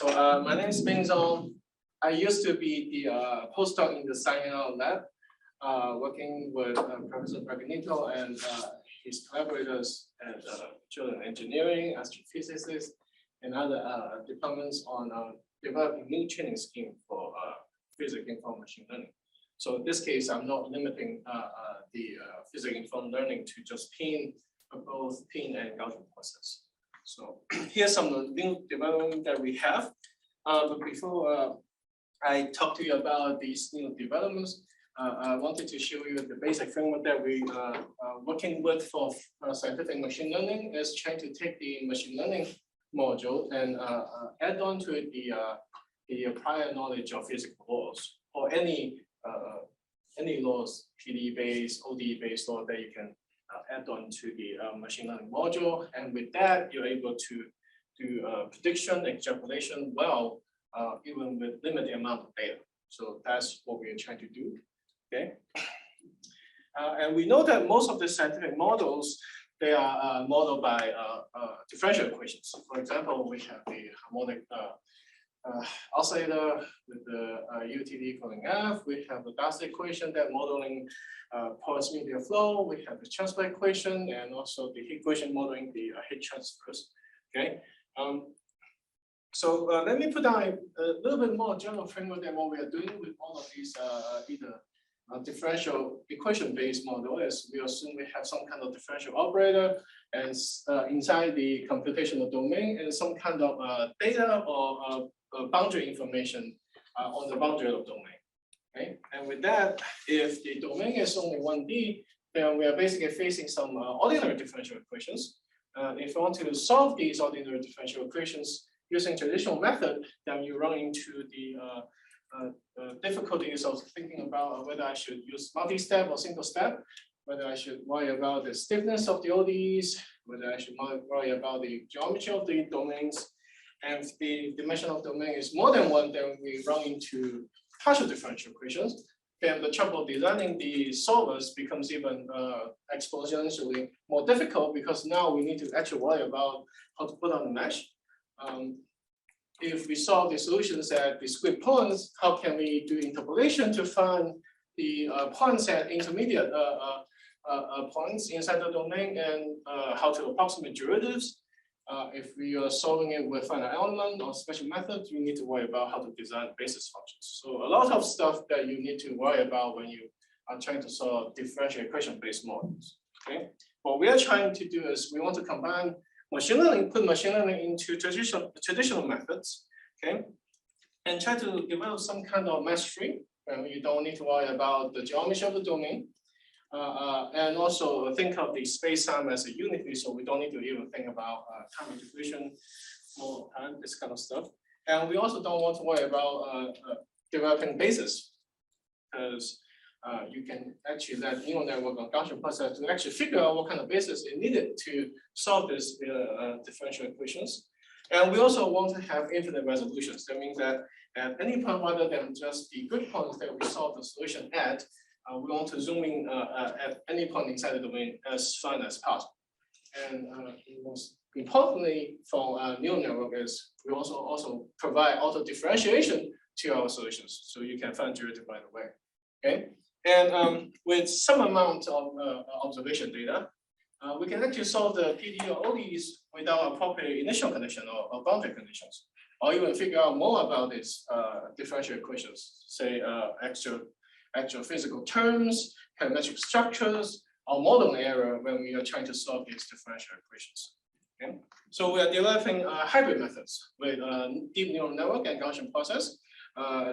My name is Ming Zhong. I used to be the postdoc in the Science lab, working with Professor Braganito and his collaborators at children engineering, astrophysicists, and other departments on developing new training scheme for physics-informed machine learning. So in this case, I'm not limiting the physics-informed learning to just both pin and Gaussian process. So here's some new development that we have. But before I talk to you about these new developments, I wanted to show you the basic framework that we are working with for scientific machine learning is trying to take the machine learning module and add on to it the prior knowledge of physical laws or any laws, PD-based, ODE-based law that you can add on to the machine learning module. And with that, you're able to do prediction, extrapolation well, even with limited amount of data. So that's what we're trying to do. Okay. And we know that most of the scientific models, they are modeled by differential equations. So for example, we have the harmonic oscillator with the UTD equaling F. We have the Darcy equation that modeling porous media flow. We have the transfer equation and also the heat equation modeling the heat transfers. Okay. So let me put down a little bit more general framework than what we are doing with all of these either differential equation-based model is we assume we have some kind of differential operator and inside the computational domain and some kind of data or boundary information on the boundary of the domain. Okay? And with that, if the domain is only 1D, then we are basically facing some ordinary differential equations. If you want to solve these ordinary differential equations using traditional method, then you run into the difficulties of thinking about whether I should use multi-step or single step, whether I should worry about the stiffness of the ODEs, whether I should worry about the geometry of the domains. And if the dimension of domain is more than one, then we run into partial differential equations. Then the trouble designing the solvers becomes even exponentially more difficult because now we need to actually worry about how to put on the mesh. If we solve the solutions at discrete points, how can we do interpolation to find the points at intermediate points inside the domain and how to approximate derivatives? If we are solving it with finite element or special methods, we need to worry about how to design basis functions. So a lot of stuff that you need to worry about when you are trying to solve differential equation-based models. Okay, what we are trying to do is we want to combine machine learning, put machine learning into traditional methods, okay, and try to develop some kind of mesh tree where you don't need to worry about the geometry of the domain, and also think of the space-time as a unity, so we don't need to even think about time distribution or time, this kind of stuff. And we also don't want to worry about developing basis, because you can actually let neural network or Gaussian process to actually figure out what kind of basis is needed to solve these differential equations. And we also want to have infinite resolutions. That means that at any point rather than just the grid points that we solve the solution at, we want to zoom in at any point inside the domain as fine as possible. And most importantly for neural network is we also provide auto differentiation to our solutions. So you can find derivative right away. Okay. And with some amount of observation data, we can actually solve the PD or ODEs without appropriate initial condition or boundary conditions, or even figure out more about these differential equations, say actual physical terms, parametric structures, or model error when we are trying to solve these differential equations. Okay? So we are developing hybrid methods with deep neural network and Gaussian process,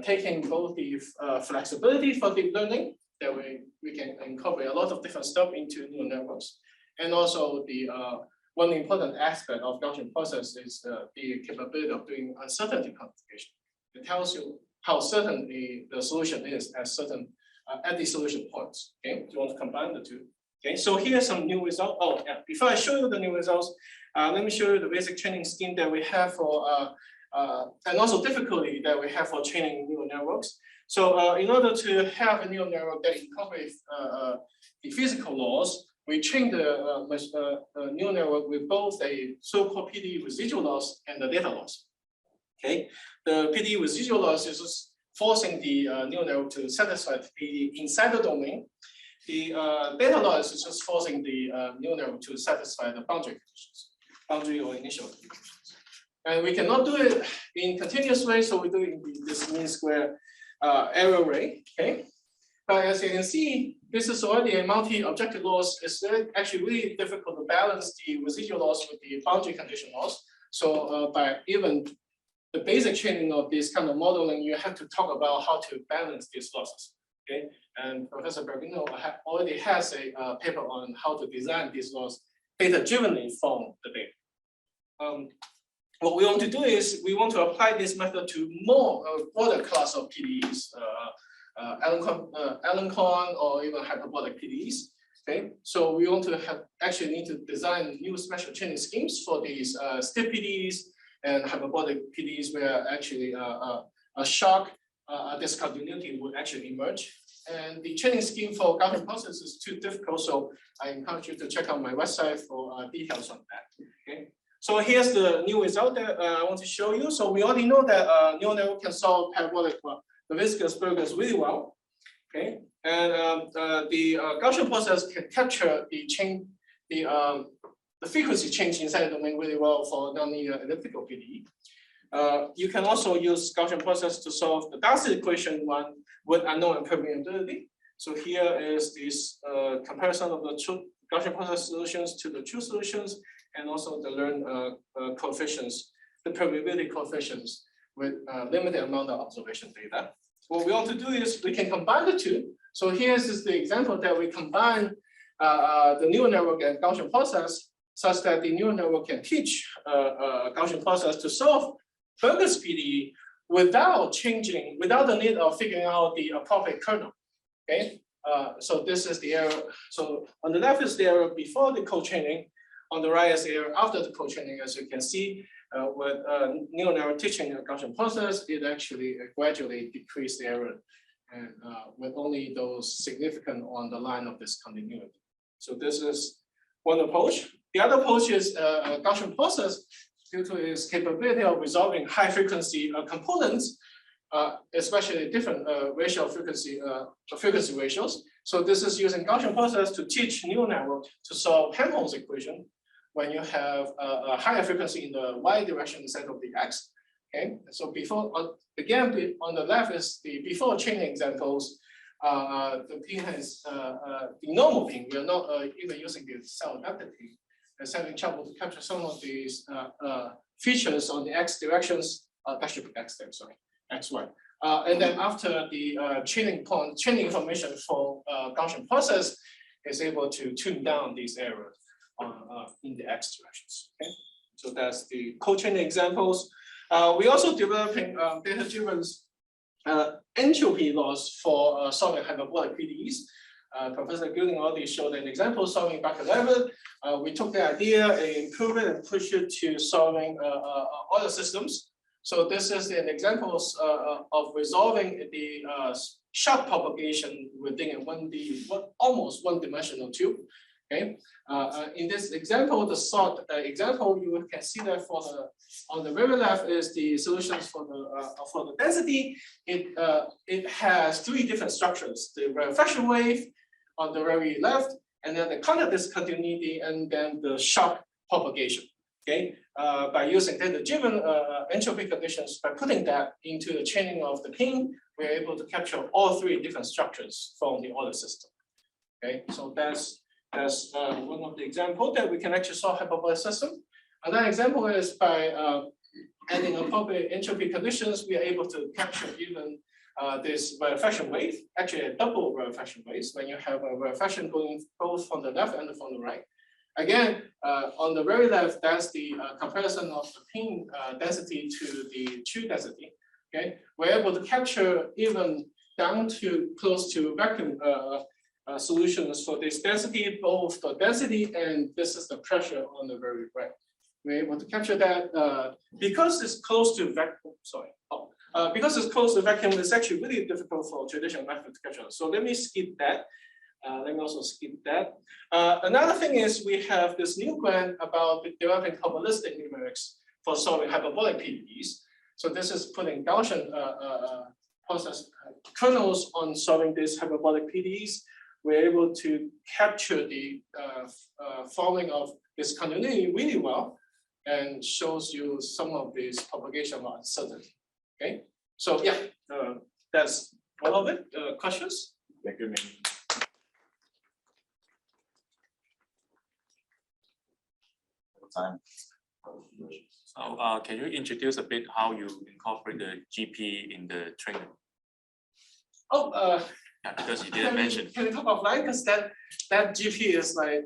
taking both the flexibility for deep learning, that we can incorporate a lot of different stuff into neural networks. And also the one important aspect of Gaussian process is the capability of doing uncertainty quantification. It tells you how certain the solution is at certain at the solution points. Okay, do you want to combine the two? Okay, so here's some new results. Oh, yeah. Before I show you the new results, let me show you the basic training scheme that we have for and also difficulty that we have for training neural networks. So in order to have a neural network that incorporates the physical laws, we train the neural network with both a so-called PD residual loss and the data loss. Okay, the PDE residual loss is just forcing the neural network to satisfy the PDE inside the domain. The data loss is just forcing the neural network to satisfy the boundary conditions, boundary or initial conditions. And we cannot do it in continuous way, so we do it in this mean square error rate. Okay, but as you can see, this is already a multi-objective loss. It's actually really difficult to balance the residual loss with the boundary condition loss. So by even the basic training of this kind of modeling, you have to talk about how to balance these losses. Okay, and Professor Bergino already has a paper on how to design these loss data-drivenly from the data. What we want to do is we want to apply this method to more broader class of PDEs, Alencon or even hyperbolic PDEs. Okay, so we want to actually need to design new special training schemes for these stiff PDEs and hyperbolic PDEs where actually a shock, discontinuity would actually emerge. And the training scheme for Gaussian process is too difficult, so I encourage you to check out my website for details on that. Okay. So here's the new result that I want to show you. So we already know that neural network can solve parabolic viscous burgers really well. Okay, and the Gaussian process can capture the frequency change inside the domain really well for nonlinear elliptical PDE. You can also use Gaussian process to solve the Darcy equation one with unknown impermeability. So here is this comparison of the true Gaussian process solutions to the true solutions, and also the learned coefficients, the permeability coefficients with limited amount of observation data. What we want to do is we can combine the two. So here's the example that we combine the neural network and Gaussian process such that the neural network can teach Gaussian process to solve Burgers PDE without the need of figuring out the appropriate kernel. Okay, so this is the error. So on the left is the error before the co-training. On the right is the error after the co-training. As you can see, with neural network teaching a Gaussian process, it actually gradually decreased the error, and with only those significant on the line of discontinuity. So this is one approach. The other approach is a Gaussian process due to its capability of resolving high frequency components, especially different ratio of frequency ratios. So this is using Gaussian process to teach neural network to solve Helmholtz equation when you have a higher frequency in the y direction instead of the x. Okay, so before again on the left is the before training examples. The pin has the normal pin. We are not even using the cell adapted pin. It's having trouble to capture some of these features on the x directions. That should be x there. Sorry, x y. And then after the training information for Gaussian process is able to tune down these errors in the x directions. Okay, so that's the co-training examples. We also developing data-driven entropy loss for solving hyperbolic PDEs. Professor Goulding already showed an example solving back 11. We took the idea, improve it, and push it to solving other systems. So this is an example of resolving the shock propagation within a 1D, almost one-dimensional tube. Okay. In this example, the sort example, you can see that on the very left is the solutions for the density. It has three different structures: the rarefaction wave on the very left, and then the contact discontinuity, and then the shock propagation. Okay, by using data-driven entropy conditions, by putting that into the training of the pin, we're able to capture all three different structures from the order system. Okay, so that's one of the examples that we can actually solve hyperbolic system. Another example is by adding appropriate entropy conditions, we are able to capture even this rarefaction wave, actually a double rarefaction wave, when you have a rarefaction going both from the left and from the right. Again, on the very left, that's the comparison of the pin density to the true density. Okay, we're able to capture even down to close to vacuum solutions for this density, both the density and this is the pressure on the very right. We're able to capture that because it's close to vacuum. Sorry, because it's close to vacuum, it's actually really difficult for traditional method to capture. So let me skip that. Let me also skip that. Another thing is we have this new grant about developing probabilistic numerics for solving hyperbolic PDEs. So this is putting Gaussian process kernels on solving these hyperbolic PDEs. We're able to capture the forming of this continuity really well, and shows you some of these propagation of uncertainty. Okay, so yeah, that's all of it. Questions? Thank you, Ming. Time. So can you introduce a bit how you incorporate the GP in the training? Oh, Yeah, because you didn't mention. Can we talk offline? Because that GP is like,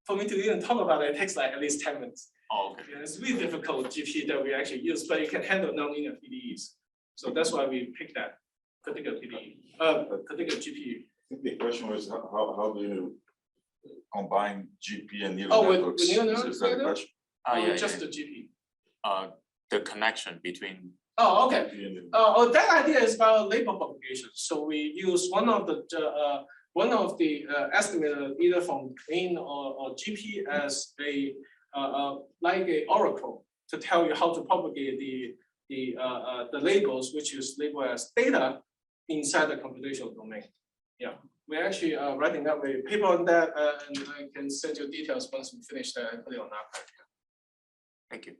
for me to even talk about it, it takes like at least 10 minutes. Oh, okay. Yeah, it's really difficult GP that we actually use, but it can handle nonlinear PDEs. So that's why we picked that particular PDE, particular GPU. I think the question was how do you combine GP and neural Oh, networks? with neural networks Is that the together? question? Or just the GP? The connection between. Oh, okay. GP and neural- Oh, that idea is about label propagation. So we use one of the estimator either from Clean or GP as a like a oracle to tell you how to propagate the labels, which is labeled as data inside the computational domain. Yeah, we're actually writing up a paper on that, and I can send you details once we finish that and put it on our. Thank you.